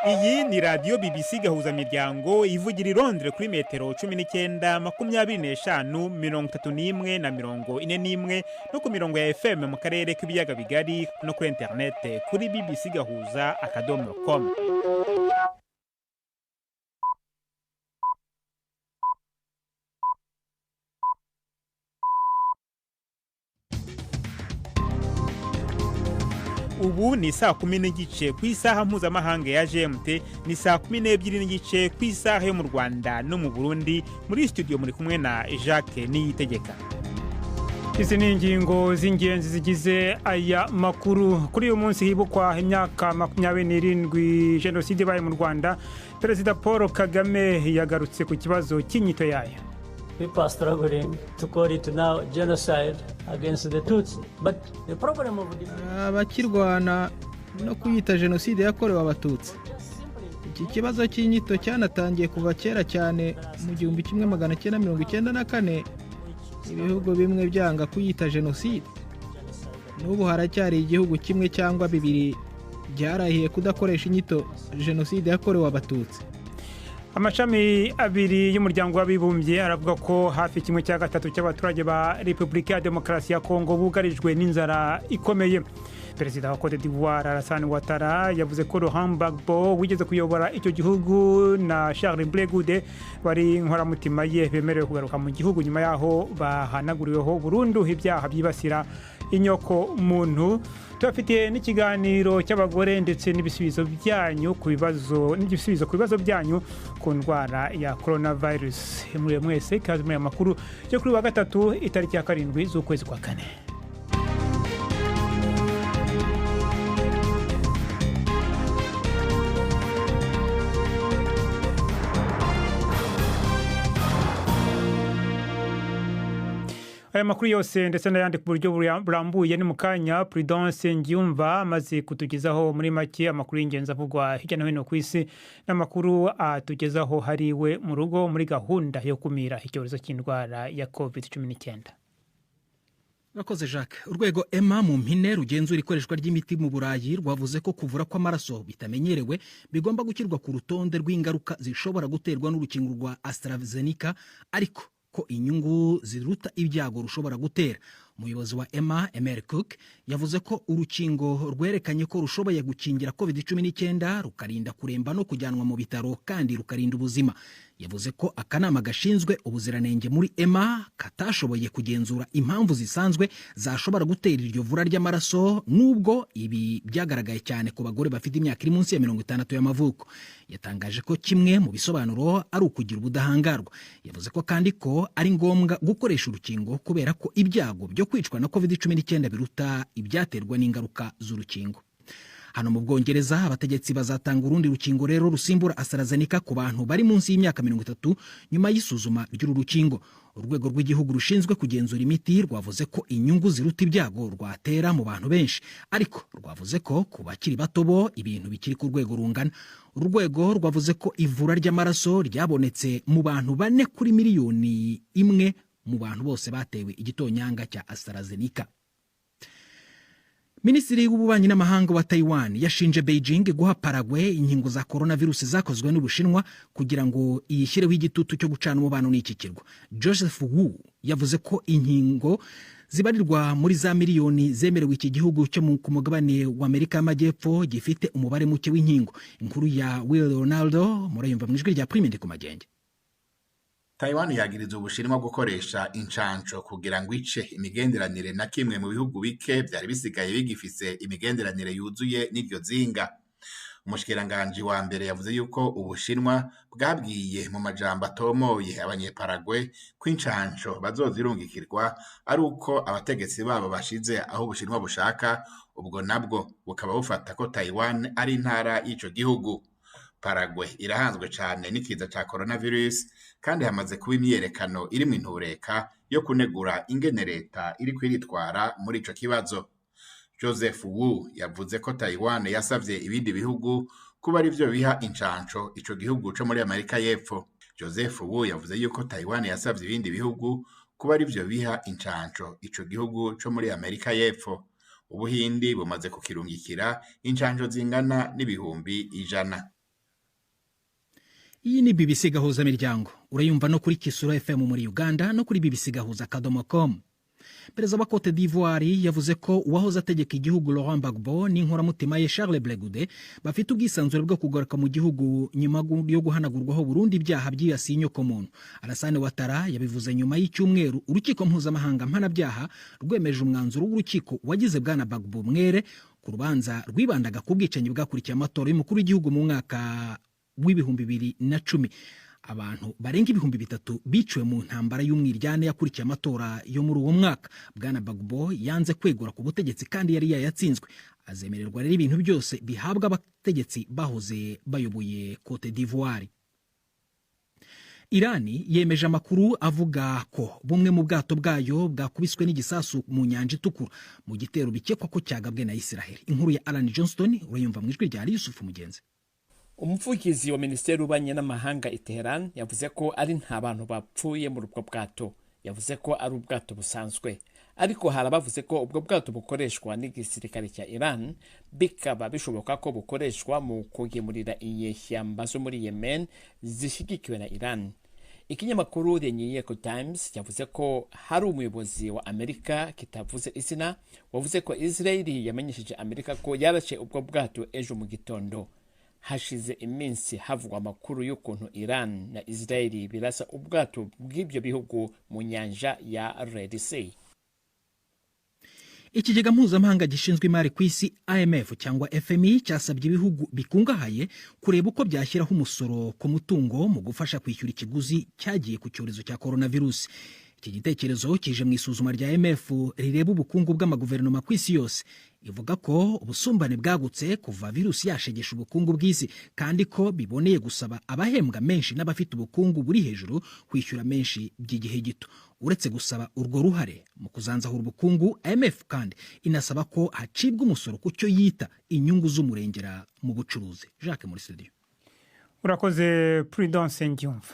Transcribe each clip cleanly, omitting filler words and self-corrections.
Iyi ni radio BBC gahuza miryango ivugira i Londres kuri metero 19 25 31 na 41 no ku mirongo ya FM mu karere k'ibiyaga bigari no kuri internet kuri bbcgahuza.com. Ubu ni saa 10 n'igice ku isaha mpuzamahanga ya GMT, ni saa 12 n'igice ku isaha yo mu Rwanda no mu Burundi. Muri studio muri kumwe na Jacques Niyitegeka. Izi ni ingingo z'ingenzi zigize aya makuru. Kuri uyu munsi hibukwa imyaka 27 jenoside ibaye mu Rwanda. Perezida Paul Kagame yagarutse ku kibazo cy'inyito yayo. People are struggling to call it now genocide against the Tutsi. But the problem of this... abakirwana no kuyita jenoside yakorewe abatutsi. Iki kibazo cy'inyito cyanatangiye kuva kera cyane mu 1994 ibihugu bimwe byanga kuyita jenoside. N'ubu haracyari igihugu kimwe cyangwa bibiri byarahiye kudakoresha inyito jenoside yakorewe abatutsi. Amashami abiri y'umuryango w'abibumbye aravuga ko hafi kimwe cya gatatu cy'abaturage ba Repubulika ya Demokarasi ya Kongo bugarijwe n'inzara ikomeye. Perezida wa Cote d'Ivoire Alassane Ouattara yavuze ko Laurent Gbagbo wigeze kuyobora icyo gihugu na Charles Blé Goudé bari inkoramutima ye bemerewe kugaruka mu gihugu nyuma yaho bahanaguriweho burundu ibyaha byibasira inyoko muntu. Tubafitiye n'ikiganiro cy'abagore ndetse n'ibisubizo byanyu ku bibazo byanyu ku ndwara ya coronavirus. Muri mwese kazi muri amakuru yo kuri wa gatatu itariki ya 7 z'ukwezi kwa kane. Aya makuru yose ndetse n'ayandi ku buryo burambuye ni mukanya Prudence Ngiyumva amaze kutugezaho muri make amakuru y'ingenzi avugwa hirya no hino ku isi n'amakuru atugezaho hariwe mu rugo muri gahunda yo kumira icyorezo cy'indwara ya COVID-19. Urakoze Jacques. Urwego EMA mu mpine rugenzura ikoreshwa ry'imiti mu Burayi rwavuze ko kuvura kw'amaraso bitamenyerewe bigomba gukirwa ku rutonde rw'ingaruka zishobora guterwa n'urukingo rwa AstraZeneca, ariko ko inyungu ziruta ibyago rushobora gutera. Umuyobozi wa EMA Emer Cook yavuze ko urukingo rwerekanye ko rushoboye gukingira COVID-19 rukarinda kuremba no kujyanwa mu bitaro kandi rukarinda ubuzima. Yavuze ko akanama gashinzwe ubuziranenge muri EMA katashoboye kugenzura impamvu zisanzwe zashobora gutera iryo vura ry'amaraso, nubwo ibi byagaragaye cyane ku bagore bafite imyaka iri munsi ya 60 y'amavuko. Yatangaje ko kimwe mu bisobanuro ari ukugira ubudahangarwa. Yavuze ko kandi ko ari ngombwa gukoresha urukingo kubera ko ibyago byo kwicwa na COVID-19 biruta ibyaterwa n'ingaruka z'urukingo. Hano mu Bwongereza abategetsi bazatanga urundi rukingo rero rusimbura AstraZeneca ku bantu bari munsi y'imyaka 30 nyuma y'isuzuma ry'uru rukingo. Urwego rw'igihugu rushinzwe kugenzura imiti rwavuze ko inyungu ziruta ibyago rwatera mu bantu benshi, ariko rwavuze ko ku bakiri bato bo ibintu bikiri ku rwego rungana. Urwego rwavuze ko ivura ry'amaraso ryabonetse mu bantu 4 kuri miliyoni 1 mu bantu bose batewe igitonyanga cya AstraZeneca. Minisitiri w'ububanyi n'amahanga wa Taiwan yashinje Beijing guha Paraguay inkingo za coronavirus zakozwe n'Ubushinwa kugira ngo iyishyireho igitutu cyo gucana umubano n'iki kirwa. Joseph Wu yavuze ko inkingo zibarirwa muri za miliyoni zemerewe iki gihugu cyo ku mugabane wa Amerika y'Amajyepfo gifite umubare muke w'inkingo. Inkuru ya Will Ronaldo murayumva mu ijwi rya Prime ndi ku Magenge. Taiwan yagiriza Ubushinwa gukoresha incanco kugira ngo ice imigenderanire na kimwe mu bihugu bike byari bisigaye bigifise imigenderanire yuzuye n'iryo zinga. Umushikiranganje wa mbere yavuze yuko Ubushinwa bwabwiye mu majambo atomoye abanyeparaguay ko incanco bazozirungikirwa ari uko abategetsi babo bashize aho Ubushinwa bushaka, ubwo nabwo bukaba bufata ko Taiwan ari intara y'ico gihugu. Paraguay irahanzwe cyane n'ikiza cya coronavirus kandi hamaze kuba imyerekano iri mu intureka yo kunegura ingene leta iri kwiritwara muri ico kibazo. Joseph Wu yavuze ko Taiwan yasavye ibindi bihugu kuba ari byo biha incanco ico gihugu cyo muri Amerika y'Epfo. Joseph Wu yavuze yuko Taiwan yasavye ibindi bihugu kuba ari byo biha incanco ico gihugu cyo muri Amerika y'Epfo. Ubuhindi bumaze kukirungikira incanco zingana n'ibihumbi 100. Iyi ni BBC gahuza miryango. Urayumva no kuri Kisura FM muri Uganda no kuri bbcgahuza.com. Perezida wa Cote d'Ivoire yavuze ko uwahoze ategeka igihugu Laurent Gbagbo n'inkoramutima ye Charles Blegude bafite ubwisanzure bwo kugaruka mu gihugu nyuma yo guhanagurwaho Burundi ibyaha byibasiye inyokomuntu. Alassane Ouattara yabivuze nyuma y'icyumweru urukiko mpuzamahanga mpanabyaha rwemeje umwanzuro w'urukiko wagize bwana Gbagbo mwere ku rubanza rwibandaga ku bwicanyi bwakurikiye amatora y'umukuru w'igihugu mu mwaka w'ibihumbi 2010. Abantu barenga 3,000 biciwe mu ntambara y'umwiryane yakurikiye amatora yo muri uwo mwaka. Bwana Gbagbo yanze kwegura ku butegetsi kandi yari yatsinzwe. Azemererwa rero ibintu byose bihabwa abategetsi bahoze bayoboye Cote d'Ivoire. Irani yemeje amakuru avuga ko bumwe mu bwato bwayo bwakubiswe n'igisasu mu nyanja itukura mu gitero bikekwa ko cyagabwe na Israel. Inkuru ya Alan Johnston urayumva mu ijwi rya Yusuf Mugenzi. Umuvugizi wa Minisiteri y'Ububanyi n'Amahanga i Teheran yavuze ko ari nta bantu bapfuye muri ubwo bwato. Yavuze ko ari ubwato busanzwe, ariko harabavuze ko ubwo bwato bukoreshwa n'igisirikare cya Iran, bikaba bishoboka ko bukoreshwa mu kugemurira inyeshyamba zo muri Yemen zishyigikiwe na Iran. Ikinyamakuru The New York Times yavuze ko hari umuyobozi wa Amerika kitavuze izina wavuze ko Israel yamenyesheje Amerika ko yarashe ubwo bwato ejo mu gitondo. Hashize iminsi havugwa amakuru y'ukuntu Iran na Israel birasa ubwato bw'ibyo bihugu mu nyanja ya Red Sea. Ikigega mpuzamahanga gishinzwe imari ku isi IMF cyangwa FMI cyasabye ibihugu bikungahaye kureba uko byashyiraho umusoro ku mutungo mu gufasha kwishyura ikiguzi cyagiye ku cyorezo cya coronavirus. Iki gitekerezo kije mu isuzuma rya IMF rireba ubukungu bw'amaguverinoma ku isi yose. Ivuga ko ubusumbane bwagutse kuva virusi yashegesha ubukungu bw'isi kandi ko biboneye gusaba abahembwa menshi n'abafite ubukungu buri hejuru kwishyura menshi by'igihe gito. Uretse gusaba urwo ruhare mu kuzanzahura ubukungu, IMF kandi inasaba ko hacibwa umusoro ku cyo yita inyungu z'umurengera mu bucuruzi. Jacques muri studio. Urakoze Prudence Ngyumva.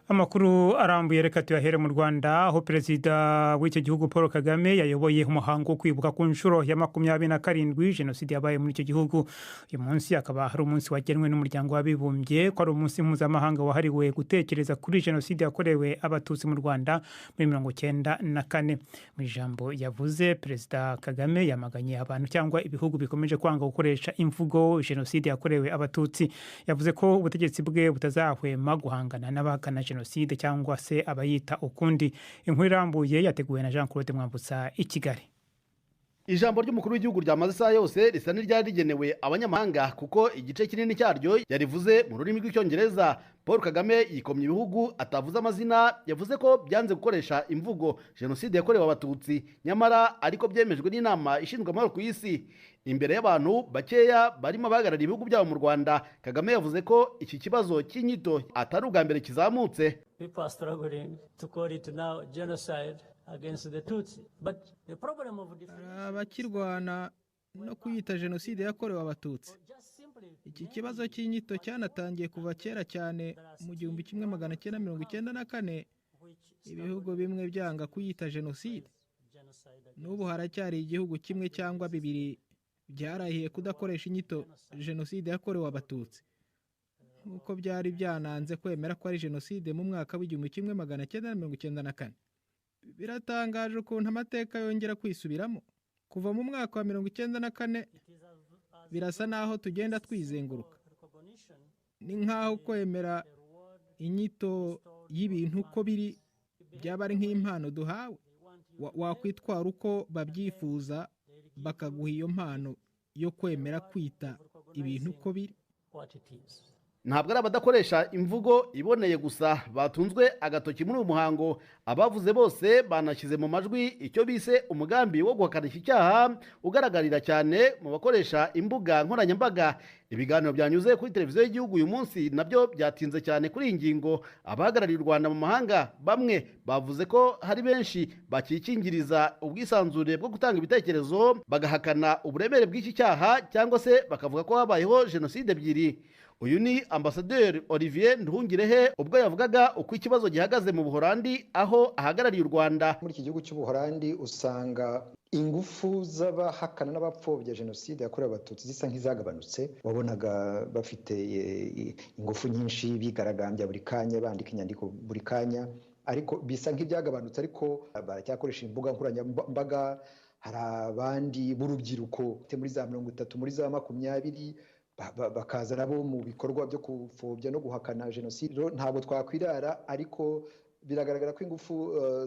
Amakuru arambuye reka tuyahere mu Rwanda, aho perezida w'icyo gihugu Paul Kagame yayoboye umuhango wo kwibuka ku nshuro ya 27 jenoside yabaye muri icyo gihugu. Uyu munsi akaba hari umunsi wagenwe n'umuryango w'abibumbye ko ari umunsi mpuzamahanga wahariwe gutekereza kuri jenoside yakorewe abatutsi mu Rwanda muri 1994. Mu ijambo yavuze, perezida Kagame yamaganye abantu cyangwa ibihugu bikomeje kwanga gukoresha imvugo jenoside yakorewe abatutsi. Yavuze ko ubutegetsi bwe butazahwema guhangana n'abahakana jenoside cyangwa se abayita ukundi. Inkuru irambuye yateguwe na Jean Claude Mwambutsa i Kigali. Ijambo ry'umukuru w'igihugu ryamaze isaha yose risa n'iryari rigenewe abanyamahanga kuko igice kinini cyaryo yarivuze mu rurimi rw'icyongereza. Paul Kagame yikomye ibihugu atavuze amazina, yavuze ko byanze gukoresha imvugo jenoside yakorewe abatutsi, nyamara ariko byemejwe n'inama ishinzwe amahoro ku isi. Imbere y'abantu bakeya barimo abahagarariye ibihugu byabo mu Rwanda, Kagame yavuze ko iki kibazo cy'inyito atari ubwa mbere kizamutse. People are struggling to call it now genocide against the Tutsi, but the problem of abakirwana no kuyita jenoside yakorewe abatutsi. Iki kibazo cy'inyito cyanatangiye kuva kera cyane mu 1994 ibihugu bimwe byanga kuyita jenoside. N'ubu haracyari igihugu kimwe cyangwa bibiri byarahiye kudakoresha inyito jenoside yakorewe abatutsi, nk'uko byari byananze kwemera ko ari jenoside mu mwaka w'1994. Biratangaje ukuntu amateka yongera kwisubiramo. Kuva mu mwaka wa 1994 birasa naho tugenda twizenguruka. Ni nkaho kwemera inyito y'ibintu uko biri byaba ari nk'impano duhawe. Wakwitwara uko babyifuza bakaguha iyo mpano yo kwemera kwita ibintu uko biri. Ntabwo ari abadakoresha imvugo iboneye gusa batunzwe agatoki muri uyu muhango. Abavuze bose banashyize mu majwi icyo bise umugambi wo guhakanisha icyaha ugaragarira cyane mu bakoresha imbuga nkoranyambaga. Ibiganiro byanyuze kuri televiziyo y'igihugu uyu munsi nabyo byatinze cyane kuri iyi ngingo. Abahagarariye u Rwanda mu mahanga bamwe bavuze ko hari benshi bakikingiriza ubwisanzure bwo gutanga ibitekerezo, bagahakana uburemere bw'iki cyaha cyangwa se bakavuga ko habayeho jenoside ebyiri. Uyu ni Ambasaderi Olivier Nduhungirehe ubwo yavugaga uko ikibazo gihagaze mu Buholandi, aho ahagarariye u Rwanda. Muri iki gihugu cy'u Buholandi usanga ingufu z'abahakana n'abapfobya jenoside yakorewe abatutsi zisa nk'izagabanutse. Wabonaga bafite ingufu nyinshi, bigaragambya buri kanya, bandika inyandiko buri kanya, ariko bisa nk'ibyagabanutse, ariko baracyakoresha imbuga nkoranyambaga. Hari abandi b'urubyiruko muri za 30 muri za 20 bakaza nabo mu bikorwa byo gupfobya no guhakana jenoside. Ntabwo twakwirara, ariko biragaragara ko ingufu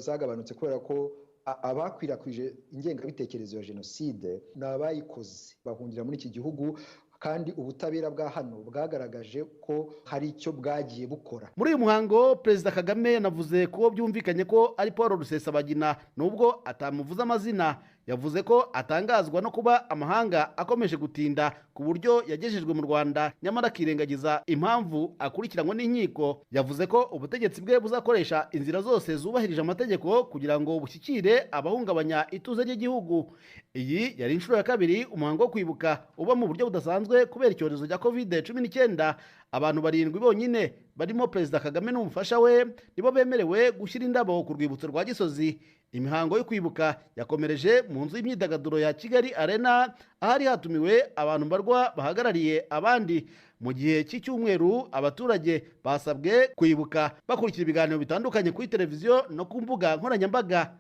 zagabanutse kubera ko abakwirakwije ingengabitekerezo ya jenoside n'abayikoze bahungira muri iki gihugu, kandi ubutabera bwa hano bwagaragaje ko hari icyo bwagiye bukora. Muri uyu muhango Perezida Kagame yanavuze ko byumvikanye ko ari Paul Rusesabagina, nubwo atamuvuze amazina. Yavuze ko atangazwa no kuba amahanga akomeje gutinda ku buryo yagejejwe mu Rwanda, nyamara akirengagiza impamvu akurikiranywe n'inkiko. Yavuze ko ubutegetsi bwe buzakoresha inzira zose zubahirije amategeko kugira ngo bushyikire abahungabanya ituze ry'igihugu. Iyi yari inshuro ya kabiri umuhango wo kwibuka uba mu buryo budasanzwe kubera icyorezo cya COVID-19. Abantu 7 bonyine barimo Perezida Kagame n'umufasha we nibo bemerewe gushyira indabo ku rwibutso rwa Gisozi. Imihango yo kwibuka yakomereje mu nzu y'imyidagaduro ya Kigali Arena, ahari hatumiwe abantu mbarwa bahagarariye abandi. Mu gihe cy'icyumweru abaturage basabwe kwibuka bakurikira ibiganiro bitandukanye kuri televiziyo no ku mbuga nkoranyambaga.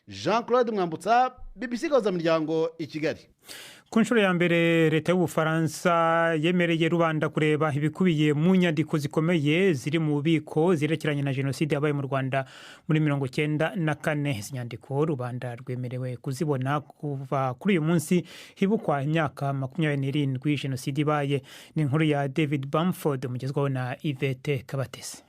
Jean-Claude Mwambutsa, BBC Gahuzamiryango i Kigali. Ku nshuro ya mbere leta y'Ubufaransa yemereye rubanda kureba ibikubiye mu nyandiko zikomeye ziri mu bubiko zirekeranye na jenoside yabaye mu Rwanda muri 1994. Izi nyandiko rubanda rwemerewe kuzibona kuva kuri uyu munsi hibukwa imyaka 27 jenoside ibaye. Ni inkuru ya David Bamford mugezwaho na Yvette Kabatesi.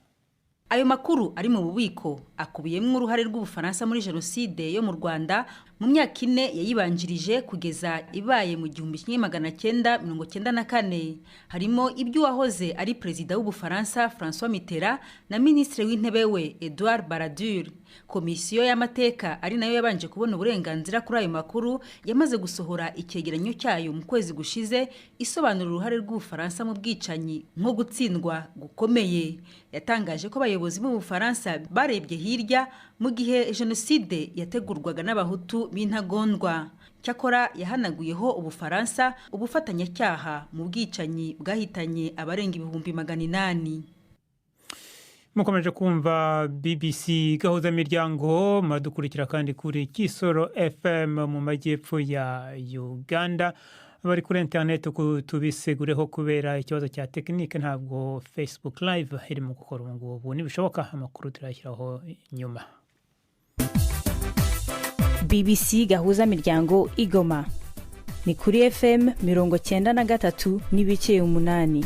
Ayo makuru ari mu bubiko akubiyemo uruhare rw'Ubufaransa muri jenoside yo mu Rwanda mu myaka 4 yayibanjirije kugeza ibaye mu 1994. Harimo ibyo wahoze ari perezida w'Ubufaransa François Mitterrand na ministre w'intebe we Edouard Balladur. Komisiyo y'amateka ari nayo yabanje kubona uburenganzira kuri ayo makuru yamaze gusohora icyegeranyo cyayo mu kwezi gushize isobanura uruhare rw'Ubufaransa mu bwicanyi nko gutsindwa gukomeye. Yatangaje ko abayobozi mu Bufaransa barebye hirya mu gihe jenoside yategurwaga n'abahutu b'intagondwa. Cyakora yahanaguyeho Ubufaransa ubufatanyacyaha mu bwicanyi bwahitanye abarenga 800,000. Mukomeje kumva BBC Gahuzamiryango, madukurikira kandi kuri Kisoro FM mu majyepfo ya Uganda. Bari kuri internet tubisegureho kubera ikibazo cya tekinike, ntabwo Facebook live irimo gukora ubu nibishoboka amakuru turashyiraho nyuma. BBC Gahuzamiryango Igoma ni kuri FM 93.8.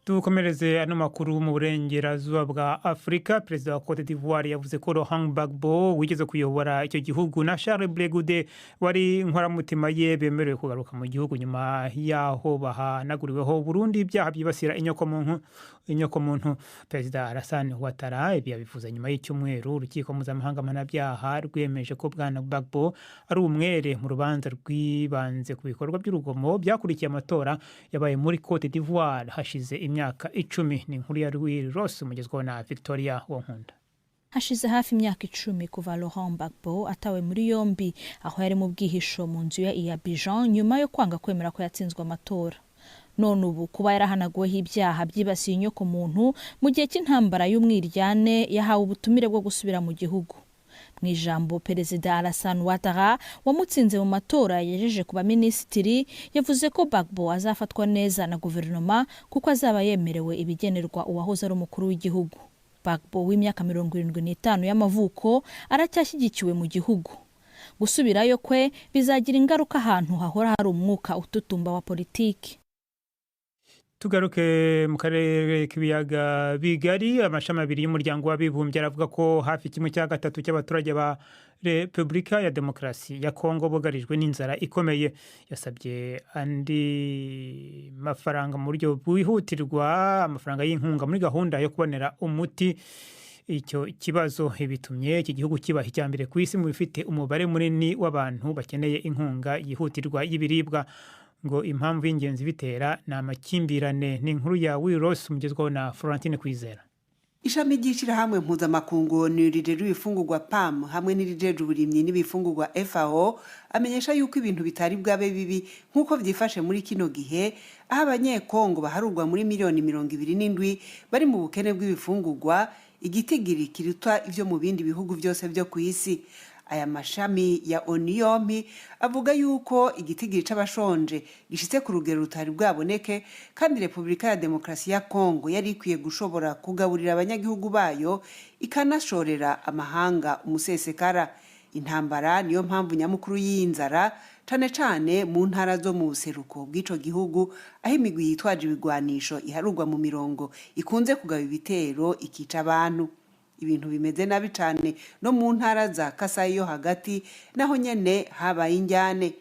Tukomereze ano makuru mu burengerazuba bwa Afrika. Perezida wa Cote d'Ivoire yavuze ko Laurent Gbagbo wigeze kuyobora icyo gihugu na Charles Blé Goudé wari inkoramutima ye bemerewe kugaruka mu gihugu nyuma yaho bahanaguriweho Burundi ibyaha byibasira inyokomuntu. Perezida Alassane Ouattara yabivuze nyuma y'icyumweru urukiko mpuzamahanga mpanabyaha rwemeje ko Bwana Gbagbo ari umwere mu rubanza rwibanze ku bikorwa by'urugomo byakurikiye amatora yabaye muri Cote d'Ivoire hashize imyaka 10. Ni inkuru ya Louis Ross mugezweho na Victoria Wonkunda. Hashize hafi imyaka 10 kuva Laurent Gbagbo atawe muri yombi aho yari mu bwihisho mu nzu ya Abidjan nyuma yo kwanga kwemera ko yatsinzwe amatora. None ubu kuba yarahanaguweho ibyaha byibasiye inyokomuntu mu gihe cy'intambara y'umwiryane yahawe ubutumire bwo gusubira mu gihugu. Mu ijambo Perezida Alassane Ouattara wamutsinze mu matora yejeje kuba minisitiri yavuze ko Gbagbo azafatwa neza na guverinoma kuko azaba yemerewe ibigenerwa uwahoze ari umukuru w'igihugu. Gbagbo w'imyaka 75 y'amavuko aracyashyigikiwe mu gihugu. Gusubirayo kwe bizagira ingaruka ahantu hahora hari umwuka ututumba wa politiki. Tugaruke mu karere k'ibiyaga bigari. Amashami 2 y'umuryango w'abibumbye aravuga ko hafi 1/3 cy'abaturage ba Repubulika ya Demokarasi ya Kongo bugarijwe n'inzara ikomeye. Yasabye andi mafaranga mu buryo bwihutirwa, amafaranga y'inkunga muri gahunda yo kubonera umuti icyo kibazo. Bitumye iki gihugu kibaha icyambere ku isi mu bifite umubare munini w'abantu bakeneye inkunga yihutirwa y'ibiribwa. Ngo impamvu y'ingenzi bitera na amakimbirane. Ni inkuru ya Will Ross mugezweho na Florentine Kwizera. ishami ry'ishirahamwe mpuzamakungu rijejwe ibifungurwa PAM hamwe n'irijejwe uburimyi n'ibifungurwa FAO amenyesha yuko ibintu bitari bwabe bibi nk'uko vyifashe muri kino gihe aho abanyekongo baharurwa muri miliyoni 27 bari mu bukene bw'ibifungurwa, igitigiri kiruta ivyo mu bindi bihugu vyose vyo ku isi. Aya mashami ya Oniyompi avuga yuko igitigiri c'abashonje gishitse ku rugero rutari bwaboneke, kandi Repubulika ya Demokarasi ya Kongo yari ikwiye gushobora kugaburira abanyagihugu bayo ikanashorera amahanga umusesekara. Intambara niyo mpamvu nyamukuru y'inzara cane cane mu ntara zo mu buseruko bw'ico gihugu, aho imigwi yitwaje ibigwanisho iharurwa mu mirongo ikunze kugaba ibitero ikica abantu. Ibintu bimeze nabi cane no mu ntara za Kasai yo hagati, naho nyene habaye injyane.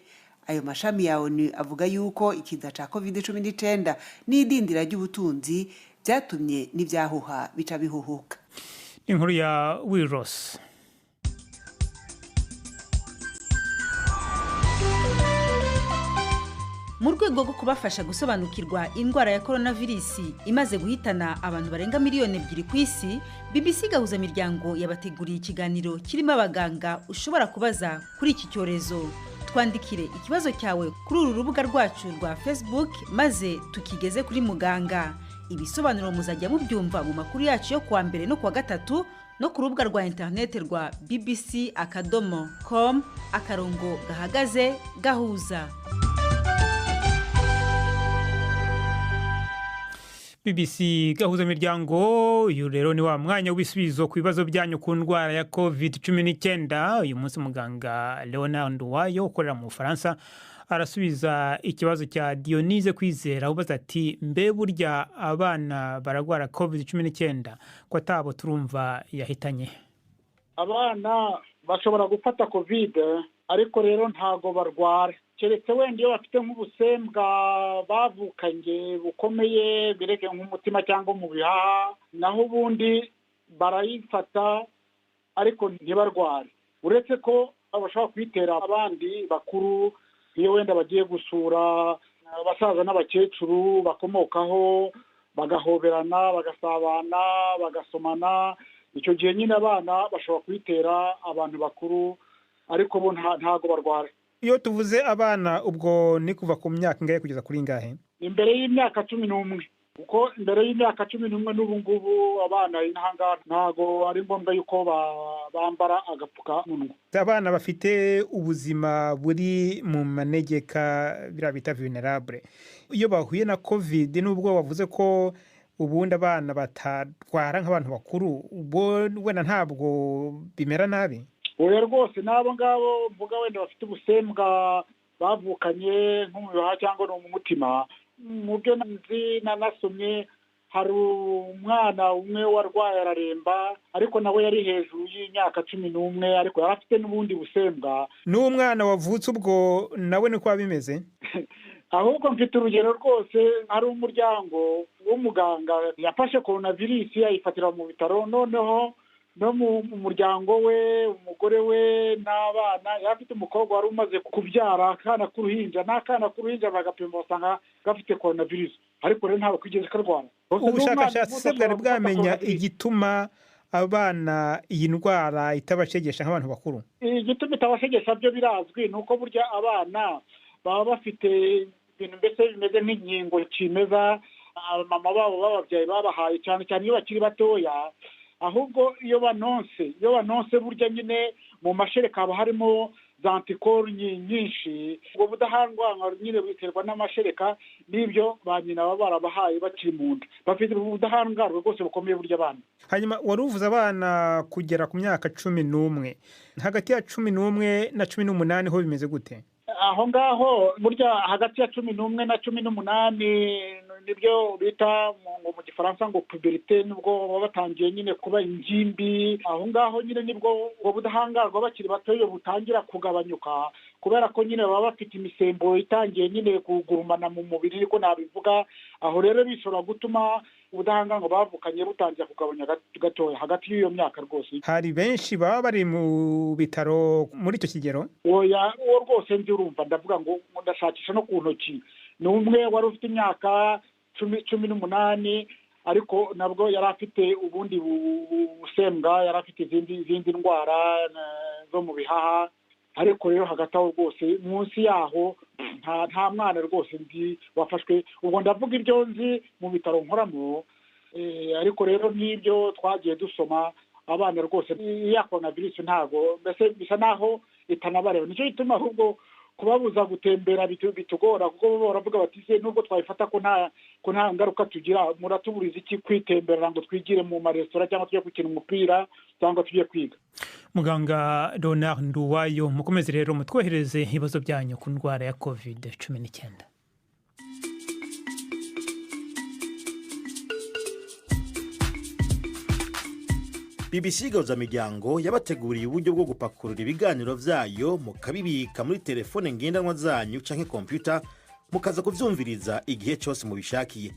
Ayo mashami ya ONU avuga yuko ikiza ca COVID-19 n'idindira ry'ubutunzi byatumye n'ivyahuha bica bihuhuka. Inkuru ya Wiros. Mu rwego rwo kubafasha gusobanukirwa indwara ya coronavirus imaze guhitana abantu barenga miliyoni 2 ku isi, BBC Gahuzamiryango yabateguriye ikiganiro kirimo abaganga ushobora kubaza kuri iki cyorezo. Twandikire ikibazo cyawe kuri uru rubuga rwacu rwa Facebook maze tukigeze kuri muganga. Ibisobanuro muzajya mubyumva mu makuru yacu yo kuwa mbere no kuwa gatatu, no ku rubuga rwa internet rwa bbc.com/gahagaze-gahuza. BBC Gahuzamiryango, uyu rero ni wa mwanya w'ibisubizo ku bibazo byanyu ku ndwara ya COVID-19. Uyu munsi muganga Leonard Wayo ukorera mu Bufaransa arasubiza ikibazo cya Dionise Kwizera ubaza ati mbe burya abana baragwara COVID-19 ko atabo turumva yahitanye? Abana bashobora gufata COVID ariko rero ntago barwara, keretse wenda iyo bafite nk'ubusembwa bavukanye bukomeye bireke nk'umutima cyangwa mu bihaha, naho ubundi barayifata ariko ntibarware. Uretse ko bashobora kwitera abandi bakuru iyo wenda bagiye gusura abasaza n'abakecuru bakomokaho, bagahoberana, bagasabana, bagasomana. Icyo gihe nyine abana bashobora kwitera abantu bakuru ariko bo ntago barwara. Iyo tuvuze abana ubwo ni kuva ku myaka ingahe kugeza kuri ingahe? Imbere y'imyaka 11. Uko imbere y'imyaka 11 n'ubu ngubu abana inhanga ntago ari ngombwa yuko bambara agapfukamunwa. Abana bafite ubuzima buri mu manegeka birabita vulnerable, iyo bahuye na COVID n'ubwo wavuze ko ubundi abana batarwara nk'abantu bakuru, ubwo wenda ntabwo bimera nabi? Oya rwose, nabo ngabo mvuga wenda bafite ubusembwa bavukanye nko mu bihaha cyangwa no mu mutima. Mu byo nzi nanasomye hari umwana umwe warwaye araremba, ariko nawe yari hejuru y'imyaka 11 ariko yari afite n'ubundi busembwa. N'umwana wavutse ubwo nawe niko abimeze? Ahubwo mfite urugero rwose, hari umuryango w'umuganga yafashe coronavirus ayifatira mu bitaro, noneho no mu muryango we, umugore we n'abana, yafite umukobwa wari umaze kubyara akana k'uruhinja, n'akana k'uruhinja bagapima basanga gafite coronavirus, ariko rero ntabwo kwigeze karwara. Ubushakashatsi se bwari bwamenya igituma abana iyi ndwara itabashegesha nk'abantu bakuru? Igituma itabashegesha byo birazwi, nuko burya abana baba bafite ibintu mbese bimeze nk'inkingo kimeza mama babo bababyaye babahaye, cyane cyane iyo bakiri batoya. Ahubwo iyo banonse burya nyine mu mashereka haba harimo za antikoro nyinshi, ubwo budahangarwa nyine biterwa n'amashereka n'ibyo ba nyina baba barabahaye bakiri mu nda, bafite ubudahangarwa rwose bukomeye burya abana. Hanyuma wari uvuze abana kugera ku myaka 11, hagati ya 11 na 18 ho bimeze gute? Aho ngaho burya hagati ya 11 na 18 nibyo bita mu gifaransa ngo puberite, nubwo baba batangiye nyine kuba ingimbi. Aho ngaho nyine nibwo ubudahangarwa bakiri batoyo butangira kugabanyuka, kubera ko nyine baba bafite imisembo itangiye nyine kugurumana mu mubiri, niko nabivuga. Aho rero bishobora gutuma ubudahangarwa bavukanye butangira kugabanya gatoya hagati y'iyo myaka rwose. Hari benshi baba bari mu bitaro muri icyo kigero? Oya, uwo rwose nzi urumva ndavuga ngo ndashakisha no ku ntoki. Ni umwe wari ufite imyaka 18 ariko nabwo yari afite ubundi busembwa, yari afite izindi ndwara zo mu bihaha. Ariko rero hagati aho rwose munsi yaho nta mwana rwose ndi wafashwe. Ubwo ndavuga ibyo nzi mu bitaro nkoramo, ariko rero n'ibyo twagiye dusoma abana rwose iya coronavirus ntago mbese bisa naho itanabareba. Nicyo gituma ahubwo kubabuza gutembera bitugora, kuko baravuga bati se nubwo twayifata ko nta ngaruka tugira, muratuburiza iki kwitemberera ngo twigire mu maresitora cyangwa tujye gukina umupira cyangwa tujye kwiga. Muganga Ronald Nduwayo, mukomeze rero mutwohereze ibibazo byanyu ku ndwara ya COVID-19. BBC Gahuzamiryango yabateguriye uburyo bwo gupakurura ibiganiro vyayo mukabibika muri telefone ngendanwa zanyu canke computer mukaza kuvyumviriza igihe cyose mubishakiye.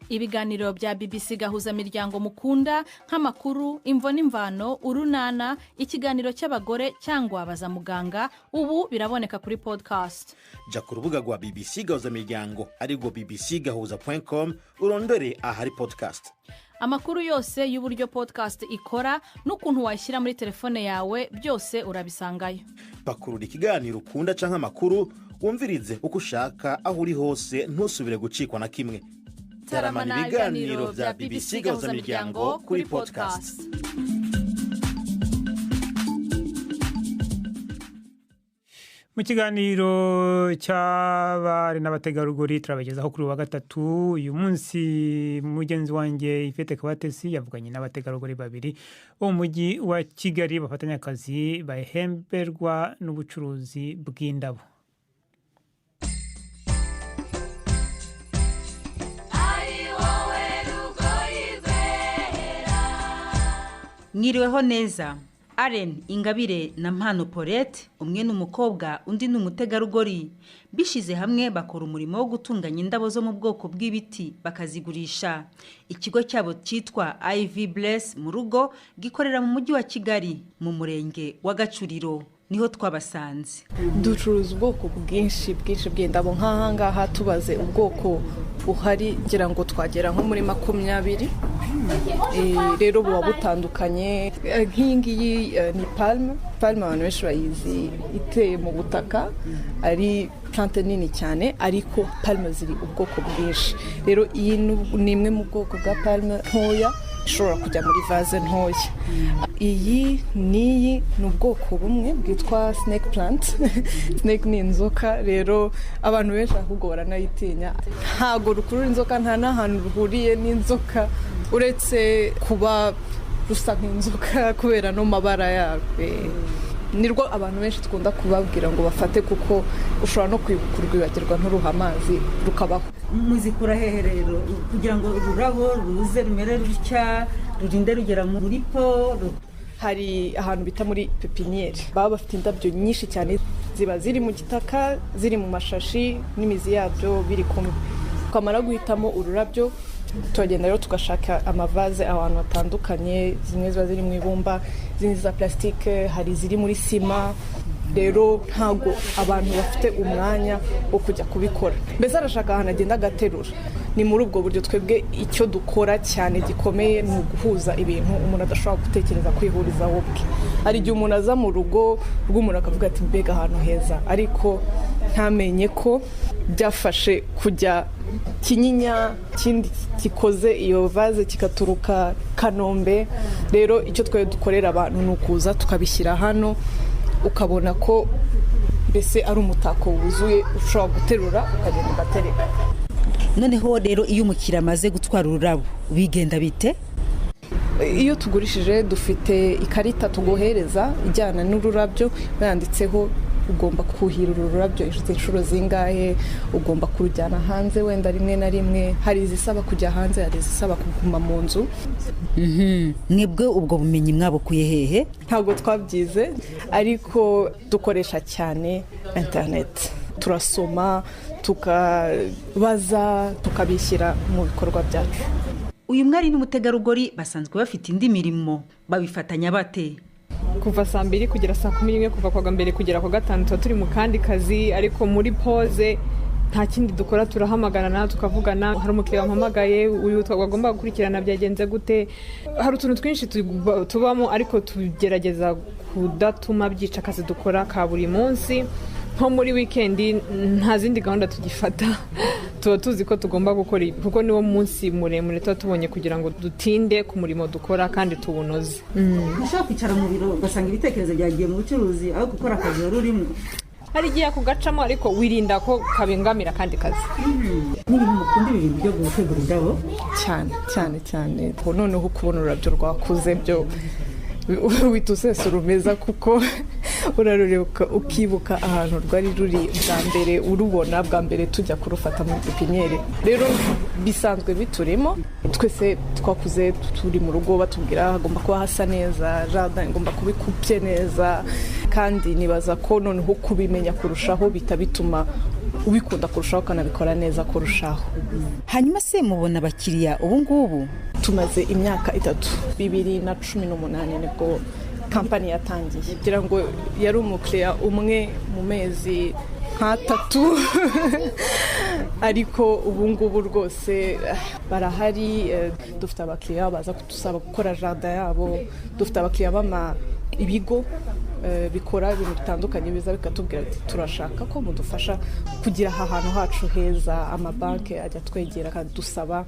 Ibiganiro bya BBC Gahuzamiryango mukunda nk'amakuru, imvo n'imvano, urunana, ikiganiro cy'abagore cyangwa abaza muganga, ubu biraboneka kuri podcast. Ja ku rubuga rwa BBC Gahuzamiryango ariko bbcgahuza.com urondore ahari podcast. Amakuru yose y'uburyo podcast ikora n'ukuntu washyira muri telefone yawe byose urabisangayo. Pakurura ikiganiro ukunda canke amakuru wumvirize uko ushaka aho uri hose ntusubire gucikwa na kimwe. Taramana ibiganiro vya BBC Gahuzamiryango kuri podcast. Mu kiganiro cy'abari n'abategarugori turabagezaho kuri wa gatatu. Uyu munsi mugenzi wanjye Ifete Kabatesi yavuganye n'abategarugori babiri bo mu mujyi wa Kigali bafatanya akazi bahemberwa n'ubucuruzi bw'indabo. Mwiriweho neza. Aren Ingabire na Mpano Paulette, umwe n'umukobwa undi n'umutegarugori, bishize hamwe bakora umurimo wo gutunganya indabo zo mu bwoko bw'ibiti bakazigurisha. Ikigo cyabo cyitwa IV Bless mu rugo gikorera mu mujyi wa Kigali mu murenge wa Gacuriro. Niho twabasanze. Ducuruza ubwoko bwinshi bw'indabo. Nk'aha ngaha tubaze ubwoko buhari ngira ngo twagera nko muri 20. Rero buba butandukanye. Nk'iyi ngiyi ni palme abantu benshi bayizi iteye mu butaka, ari plante nini cyane, ariko palme ziri ubwoko bwinshi. Rero iyi ni imwe mu bwoko bwa palme ntoya ishobora kujya muri vase ntoya. Iyi ni ubwoko bumwe bwitwa snake plant. Snake ni inzoka, rero abantu benshi ahubwo baranayitinya. Ntago rukurura inzoka, nta n'ahantu ruhuriye n'inzoka uretse kuba rusa nk'inzoka kubera no mabara yawe. Nirwo abantu benshi tukunda kubabwira ngo bafate, kuko ushobora no kwibagirwa nturuha amazi rukabaho. Muzikura hehe rero kugira ngo ururabo ruze rumere rutya rurinde rugera muri po? Hari ahantu bita muri pepiniere, baba bafite indabyo nyinshi cyane, ziba ziri mu gitaka, ziri mu mashashi n'imizi yabyo biri kumwe. Tukamara guhitamo ururabyo, tugenda rero tugashaka amavaze ahantu hatandukanye. Zimwe ziba ziri mu ibumba, izindi za plastique, hari ziri muri sima. Rero ntago abantu bafite umwanya wo kujya kubikora, mbese arashaka ahantu agenda agaterura. Ni muri ubwo buryo twebwe icyo dukora cyane gikomeye ni uguhuza ibintu umuntu adashobora gutekereza kwihuriza ubwe. Hari igihe umuntu aza mu rugo rw'umuntu akavuga ati mbega ahantu heza, ariko ntamenye ko byafashe kujya Kinyinya, kindi kikoze iyo vaze kikaturuka Kanombe. Rero icyo twe dukorera abantu ni ukuza tukabishyira hano, ukabona ko mbese ari umutako wuzuye ushobora guterura ukagenda ugatereka. Noneho rero iyo umukiriya amaze gutwara ururabo bigenda bite? Iyo tugurishije dufite ikarita tugohereza ijyana n'ururabyo, yanditseho ugomba kuhira ururabyo inshuro zingahe, ugomba kurujyana hanze wenda rimwe na rimwe. Hari izisaba kujya hanze, hari izisaba kuguma mu nzu. Mwebwe ubwo bumenyi mwabukuye hehe? Ntabwo twabyize, ariko dukoresha cyane internet. Turasoma, tukabaza, tukabishyira mu bikorwa byacu. Uyu mwari n'umutegarugori basanzwe bafite indi mirimo, babifatanya bate? Kuva 2 kugera 11, kuva kwa mbere kugera kwa 5 turi mu kandi kazi, ariko muri pause nta kindi dukora turahamagarana tukavugana hari umukiriya wampamagaye uyu twagomba gukurikirana byagenze gute hari utuntu twinshi tubamo ariko tugerageza kudatuma byica akazi dukora ka buri munsi nko muri wikendi nta zindi gahunda tugifata tuba tuzi ko tugomba gukora kuko niwo munsi muremure tuba tubonye kugira ngo dutinde ku murimo dukora kandi tuwunoze ushaka kwicara mu biro ugasanga ibitekerezo byagiye mu bucuruzi aho gukora akazi wari urimo hari igihe kugacamo ariko wirinda ko kabengamira kandi kazi n'ibintu mukunda ibintu byo gutegura indabo cyane noneho kubona ururabyo rwakuze byo wita usesura umeza kuko urarureba ukibuka ahantu rwari ruri bwa mbere urubona bwa mbere tujya kurufata muri pepiniyeri rero bisanzwe biturimo twese twakuze turi mu rugo batubwira hagomba kuba hasa neza jardin igomba kuba ikupye neza kandi nibaza ko noneho kubimenya kurushaho bituma ubikunda kurushaho ukanabikora neza kurushaho. Hanyuma se mubona abakiriya ubu ngubu? Tumaze imyaka 2018 nibwo kampani yatangiye kugira ngo yari umukiriya umwe mu mezi nk'atatu ariko ubu ngubu rwose barahari dufite abakiriya baza kudusaba gukora jardin yabo dufite abakiriya bama ibigo bikora ibintu bitandukanye biza bikatubwira ati turashaka ko mudufasha kugira aha hantu hacu heza amabanki ajya twegera akadusaba.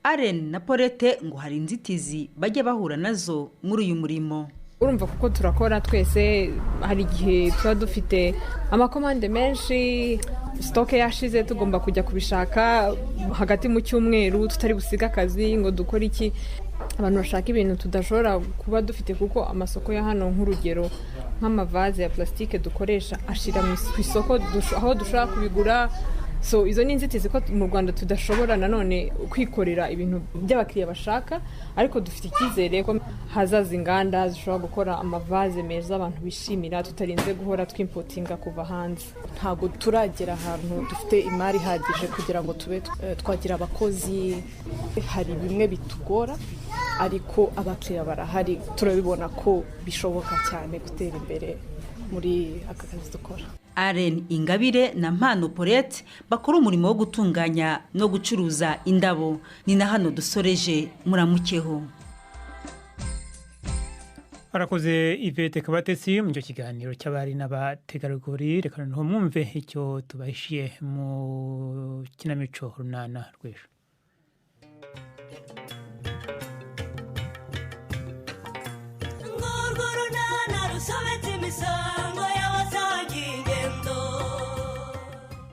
Aren na Polete ngo hari inzitizi bajya bahura nazo muri uyu murimo. Urumva kuko turakora twese hari igihe tuba dufite amakomande menshi stock yashize tugomba kujya kubishaka hagati mu cyumweru tutari busiga akazi ngo dukora iki abantu bashaka ibintu tudashobora kuba dufite kuko amasoko ya hano nk'urugero nk'amavaze ya plastique dukoresha ashira mu isoko aho dushaka kubigura. So izo ni inzitizi ko mu Rwanda tudashobora nanone kwikorera ibintu by'abakiriya bashaka ariko dufite icyizere ko hazaza inganda zishobora gukora amavaze meza abantu bishimira tutarinze guhora twimportinga kuva hanze. Ntago turagera ahantu dufite imari ihagije kugira ngo tube twagira abakozi hari bimwe bitugora ariko abakiriya barahari turabibona ko bishoboka cyane gutera imbere muri aka kazi dukora. Aren Ingabire na Mpano Polete bakora umurimo wo gutunganya no gucuruza indabo. Ni na hano dusoreje muramukeho. Arakoze Ivete Kabatesi mu cyo kiganiro cy'abari n'abategarugori reka no mwumve icyo tubahishiye mu kinamico runana rw'ejo.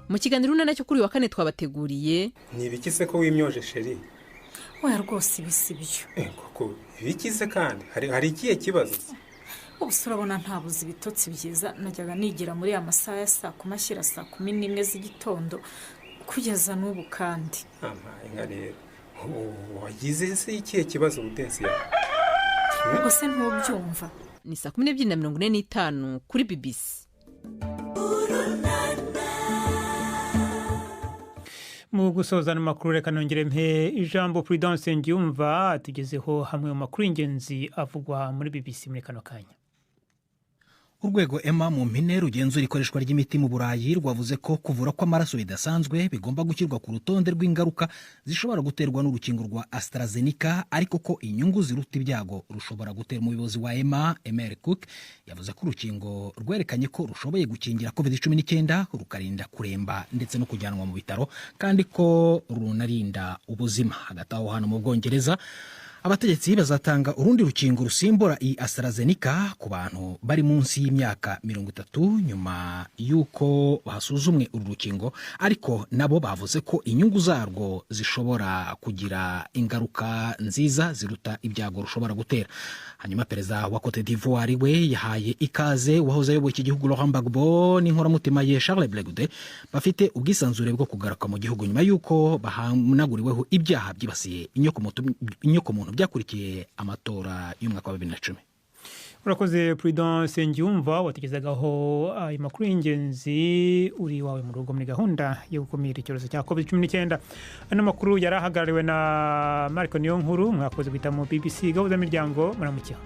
Mu kiganiro runana cyo kuri wa kane twabateguriye ni ibikise ko wimyoje sheri. Oya rwose bisibyo. Koko ibikise kandi hari ikihe kibazo? Ubusura bona ntabuzi bitotsi byiza najyaga nigira muri amasaha ya saa kumashyira saa 11 z'igitondo kugeza n'ubu kandi. Inka rero wagize se ikihe kibazo udensi ya? Ubwo se ntubyumva. Ni saa 12:45 kuri BBC. Mu gusoza n'amakuru reka nongere mpe ijambo Prudence Ngiyumva tugezeho hamwe mu makuru y'ingenzi avugwa muri BBC muri kano kanya. Urwego EMA mu mpine rugenzura ikoreshwa ry'imiti mu Burayi rwavuze ko kuvura kw'amaraso bidasanzwe bigomba gushyirwa ku rutonde rw'ingaruka zishobora guterwa n'urukingo rwa AstraZeneca ariko ko inyungu ziruta ibyago rushobora gutera. Umuyobozi wa EMA Emer Cook yavuze ko urukingo rwerekanye ko rushoboye gukingira COVID-19 rukarinda kuremba ndetse no kujyanwa mu bitaro kandi ko runarinda ubuzima. Hagati aho hano mu Bwongereza abategetsi bazatanga urundi rukingo rusimbura iyi AstraZeneca ku bantu bari munsi y'imyaka 30 nyuma yuko basuzumwe uru rukingo ariko nabo bavuze ko inyungu zarwo zishobora kugira ingaruka nziza ziruta ibyago rushobora gutera. Hanyuma perezida wa Cote d'Ivoire we yahaye ikaze wahoze ayoboye iki gihugu Laurent Gbagbo n'inkoramutima ye Charles Blé Goudé bafite ubwisanzure bwo kugaruka mu gihugu nyuma yuko bahanaguriweho ibyaha byibasiye inyoko muntu byakurikiye amatora y'umwaka wa 2010. Urakoze Prudence Ngiyumva wategezagaho ayo makuru y'ingenzi uri wawe mu rugo muri gahunda yo gukumira icyorezo cya COVID-19. Ano makuru yarahagarariwe na Marco Niyonkuru mwakoze kwita mu BBC gahuza miryango muramukiha.